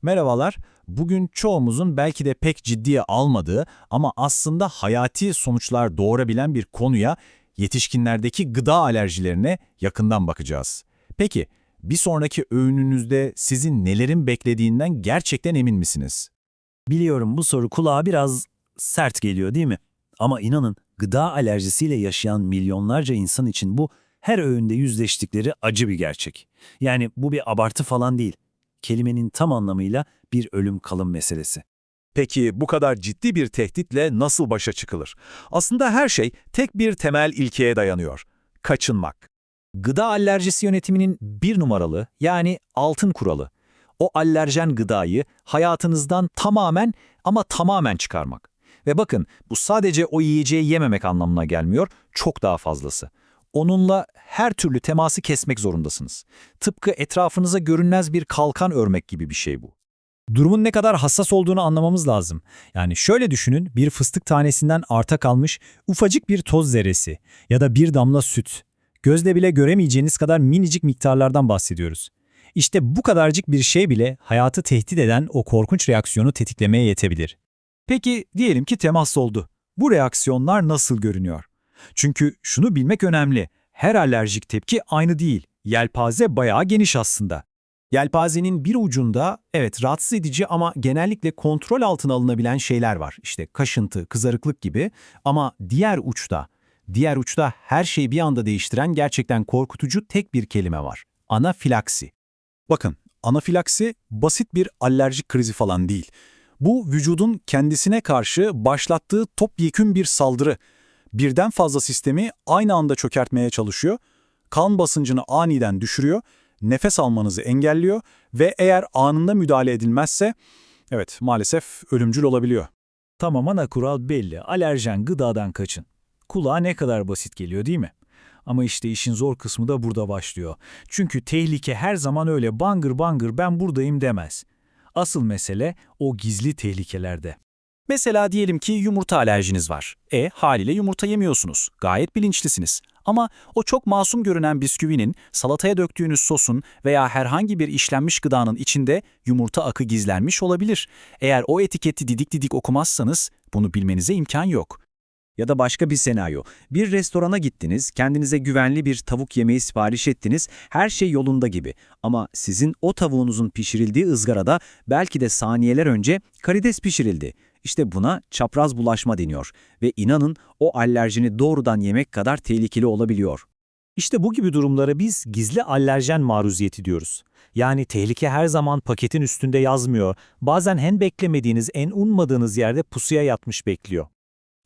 Merhabalar. Bugün çoğumuzun belki de pek ciddiye almadığı ama aslında hayati sonuçlar doğurabilen bir konuya, yetişkinlerdeki gıda alerjilerine yakından bakacağız. Peki, bir sonraki öğününüzde sizi nelerin beklediğinden gerçekten emin misiniz? Biliyorum bu soru kulağa biraz sert geliyor değil mi? Ama inanın gıda alerjisiyle yaşayan milyonlarca insan için bu her öğünde yüzleştikleri acı bir gerçek. Yani bu bir abartı falan değil. Kelimenin tam anlamıyla bir ölüm kalım meselesi. Peki bu kadar ciddi bir tehditle nasıl başa çıkılır? Aslında her şey tek bir temel ilkeye dayanıyor. Kaçınmak. Gıda alerjisi yönetiminin bir numaralı yani altın kuralı. O alerjen gıdayı hayatınızdan tamamen ama tamamen çıkarmak. Ve bakın bu sadece o yiyeceği yememek anlamına gelmiyor, çok daha fazlası. Onunla her türlü teması kesmek zorundasınız. Tıpkı etrafınıza görünmez bir kalkan örmek gibi bir şey bu. Durumun ne kadar hassas olduğunu anlamamız lazım. Yani şöyle düşünün, bir fıstık tanesinden arta kalmış ufacık bir toz zerresi ya da bir damla süt. Gözle bile göremeyeceğiniz kadar minicik miktarlardan bahsediyoruz. İşte bu kadarcık bir şey bile hayatı tehdit eden o korkunç reaksiyonu tetiklemeye yetebilir. Peki diyelim ki temas oldu. Bu reaksiyonlar nasıl görünüyor? Çünkü şunu bilmek önemli. Her alerjik tepki aynı değil. Yelpaze bayağı geniş aslında. Yelpazenin bir ucunda evet rahatsız edici ama genellikle kontrol altına alınabilen şeyler var. İşte kaşıntı, kızarıklık gibi ama diğer uçta her şeyi bir anda değiştiren gerçekten korkutucu tek bir kelime var. Anafilaksi. Bakın, anafilaksi basit bir alerjik krizi falan değil. Bu vücudun kendisine karşı başlattığı topyekün bir saldırı. Birden fazla sistemi aynı anda çökertmeye çalışıyor, kan basıncını aniden düşürüyor, nefes almanızı engelliyor ve eğer anında müdahale edilmezse, evet maalesef ölümcül olabiliyor. Tamam, ana kural belli. Alerjen gıdadan kaçın. Kulağa ne kadar basit geliyor değil mi? Ama işte işin zor kısmı da burada başlıyor. Çünkü tehlike her zaman öyle bangır bangır ben buradayım demez. Asıl mesele o gizli tehlikelerde. Mesela diyelim ki yumurta alerjiniz var. Haliyle yumurta yemiyorsunuz. Gayet bilinçlisiniz. Ama o çok masum görünen bisküvinin, salataya döktüğünüz sosun veya herhangi bir işlenmiş gıdanın içinde yumurta akı gizlenmiş olabilir. Eğer o etiketi didik didik okumazsanız bunu bilmenize imkan yok. Ya da başka bir senaryo. Bir restorana gittiniz, kendinize güvenli bir tavuk yemeği sipariş ettiniz, her şey yolunda gibi. Ama sizin o tavuğunuzun pişirildiği ızgarada belki de saniyeler önce karides pişirildi. İşte buna çapraz bulaşma deniyor ve inanın o alerjini doğrudan yemek kadar tehlikeli olabiliyor. İşte bu gibi durumlara biz gizli alerjen maruziyeti diyoruz. Yani tehlike her zaman paketin üstünde yazmıyor. Bazen en beklemediğiniz, en ummadığınız yerde pusuya yatmış bekliyor.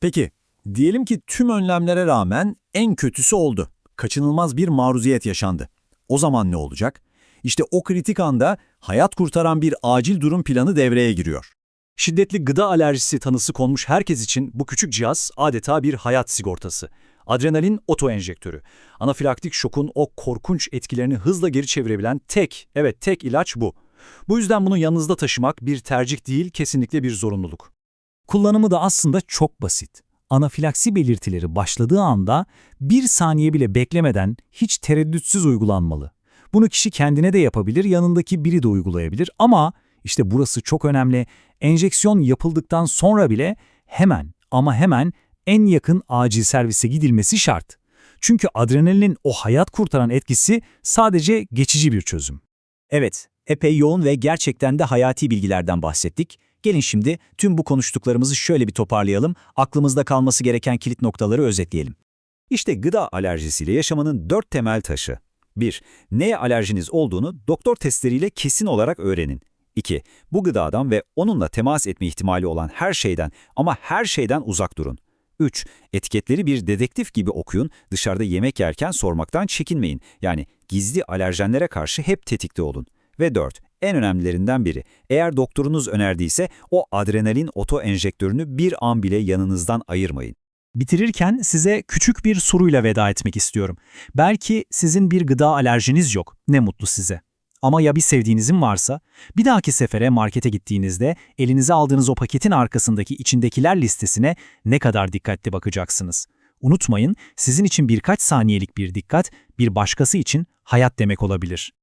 Peki, diyelim ki tüm önlemlere rağmen en kötüsü oldu. Kaçınılmaz bir maruziyet yaşandı. O zaman ne olacak? İşte o kritik anda hayat kurtaran bir acil durum planı devreye giriyor. Şiddetli gıda alerjisi tanısı konmuş herkes için bu küçük cihaz adeta bir hayat sigortası. Adrenalin otoenjektörü. Anafilaktik şokun o korkunç etkilerini hızla geri çevirebilen tek ilaç bu. Bu yüzden bunu yanınızda taşımak bir tercih değil, kesinlikle bir zorunluluk. Kullanımı da aslında çok basit. Anafilaksi belirtileri başladığı anda bir saniye bile beklemeden hiç tereddütsüz uygulanmalı. Bunu kişi kendine de yapabilir, yanındaki biri de uygulayabilir ama işte burası çok önemli. Enjeksiyon yapıldıktan sonra bile hemen en yakın acil servise gidilmesi şart. Çünkü adrenalinin o hayat kurtaran etkisi sadece geçici bir çözüm. Evet, epey yoğun ve gerçekten de hayati bilgilerden bahsettik. Gelin şimdi tüm bu konuştuklarımızı şöyle bir toparlayalım, aklımızda kalması gereken kilit noktaları özetleyelim. İşte gıda alerjisiyle yaşamanın 4 temel taşı. 1. Neye alerjiniz olduğunu doktor testleriyle kesin olarak öğrenin. 2. Bu gıdadan ve onunla temas etme ihtimali olan her şeyden ama her şeyden uzak durun. 3. Etiketleri bir dedektif gibi okuyun, dışarıda yemek yerken sormaktan çekinmeyin. Yani gizli alerjenlere karşı hep tetikte olun. Ve 4. En önemlilerinden biri, eğer doktorunuz önerdiyse o adrenalin otoenjektörünü bir an bile yanınızdan ayırmayın. Bitirirken size küçük bir soruyla veda etmek istiyorum. Belki sizin bir gıda alerjiniz yok, ne mutlu size. Ama ya bir sevdiğinizin varsa, bir dahaki sefere markete gittiğinizde elinize aldığınız o paketin arkasındaki içindekiler listesine ne kadar dikkatli bakacaksınız. Unutmayın, sizin için birkaç saniyelik bir dikkat, bir başkası için hayat demek olabilir.